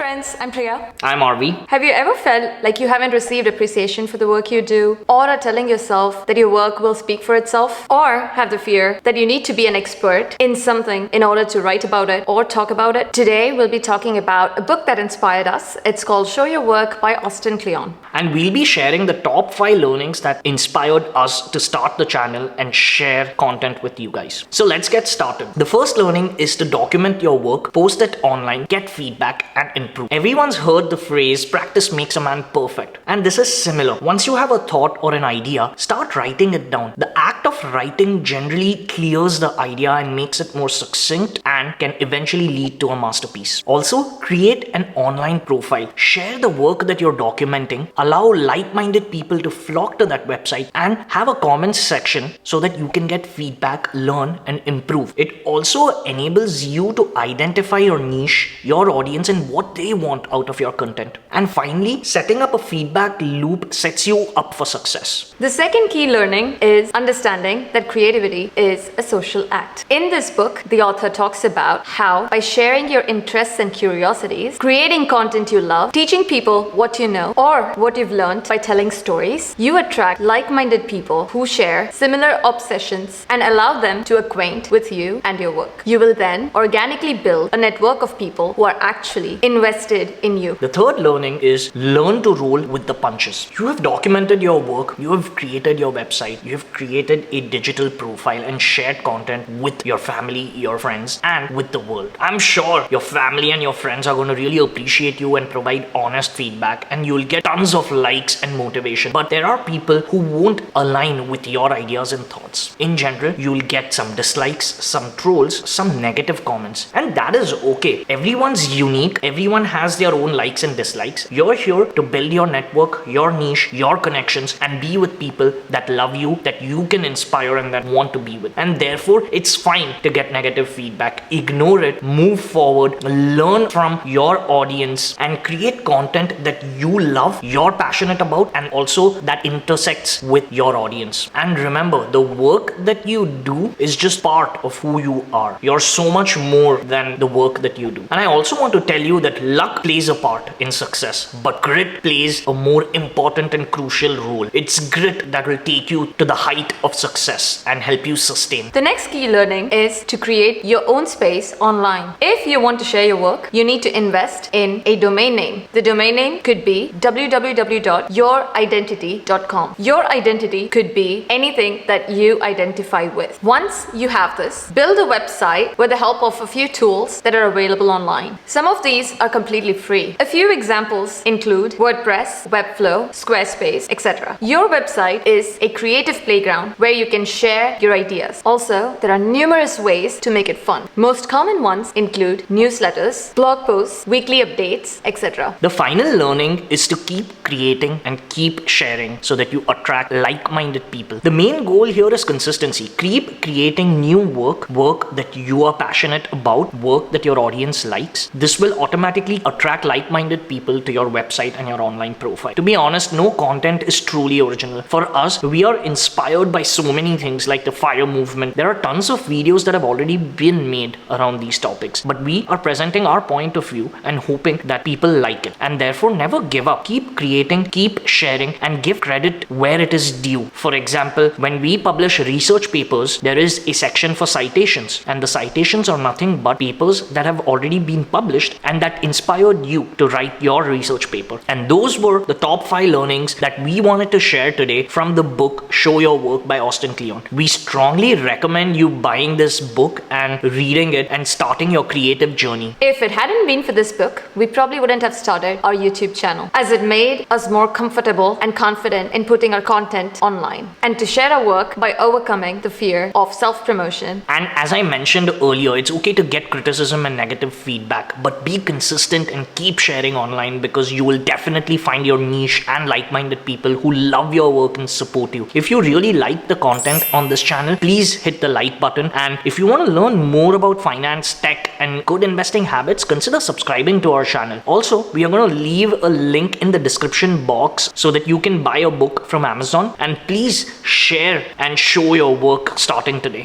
friends, I'm Priya. I'm RV. Have you ever felt like you haven't received appreciation for the work you do, or are telling yourself that your work will speak for itself, or have the fear that you need to be an expert in something in order to write about it or talk about it? Today, we'll be talking about a book that inspired us. It's called Show Your Work by Austin Kleon. And we'll be sharing the top 5 learnings that inspired us to start the channel and share content with you guys. So let's get started. The first learning is to document your work, post it online, get feedback and improve. Everyone's heard the phrase, practice makes a man perfect. And this is similar. Once you have a thought or an idea, start writing it down. The act of writing generally clears the idea and makes it more succinct and can eventually lead to a masterpiece. Also, create an online profile. Share the work that you're documenting. Allow like-minded people to flock to that website and have a comments section so that you can get feedback, learn and improve. It also enables you to identify your niche, your audience and what they want out of your content. And finally, setting up a feedback loop sets you up for success. The second key learning is understanding that creativity is a social act. In this book, the author talks about how by sharing your interests and curiosities, creating content you love, teaching people what you know or what you've learned by telling stories, you attract like-minded people who share similar obsessions and allow them to acquaint with you and your work. You will then organically build a network of people who are actually invested in you. The third learning is learn to roll with the punches. You have documented your work, you have created your website, you have created a digital profile and shared content with your family, your friends and with the world. I'm sure your family and your friends are going to really appreciate you and provide honest feedback and you'll get tons of likes and motivation. But there are people who won't align with your ideas and thoughts. In general, you'll get some dislikes, some trolls, some negative comments, and that is okay. Everyone's unique. Everyone has their own likes and dislikes. You're here to build your network, your niche, your connections, and be with people that love you, that you can inspire and that want to be with. And therefore, it's fine to get negative feedback. Ignore it, move forward, learn from your audience, and create content that you love, you're passionate about, and also that intersects with your audience. And remember, the work that you do is just part of who you are. You're so much more than the work that you do. And I also want to tell you that luck plays a part in success, but grit plays a more important and crucial role. It's grit that will take you to the height of success and help you sustain. The next key learning is to create your own space online. If you want to share your work, you need to invest in a domain name. The domain name could be www.youridentity.com. Your identity could be anything that you identify with. Once you have this, build a website with the help of a few tools that are available online. Some of these are completely free. A few examples include WordPress, Webflow, Squarespace, etc. Your website is a creative playground where you can share your ideas. Also, there are numerous ways to make it fun. Most common ones include newsletters, blog posts, weekly updates, etc. The final learning is to keep creating and keep sharing so that you attract like-minded people. The main goal here is consistency. Keep creating new work that you are passionate about, work that your audience likes. This will automatically attract like-minded people to your website and your online profile. To be honest, no content is truly original. For us, we are inspired by so many things like the FIRE movement. There are tons of videos that have already been made around these topics, but we are presenting our point of view and hoping that people like it. And therefore, never give up. Keep creating, keep sharing, and give credit where it is due. For example, when we publish research papers, there is a section for citations, and the citations are nothing but papers that have already been published and that inspired you to write your research paper. And those were the top 5 learnings that we wanted to share today from the book Show Your Work by Austin Kleon. We strongly recommend you buying this book and reading it and starting your creative journey. If it hadn't been for this book, we probably wouldn't have started our YouTube channel, as it made us more comfortable and confident in putting our content online and to share our work by overcoming the fear of self-promotion. And as I mentioned earlier, it's okay to get criticism and negative feedback, but be consistent and keep sharing online because you will definitely find your niche and like-minded people who love your work and support you. If you really like the content on this channel, please hit the like button. And if you want to learn more about finance, tech, and good investing habits, consider subscribing to our channel. Also, we are going to leave a link in the description box so that you can buy a book from Amazon. And please share and show your work starting today.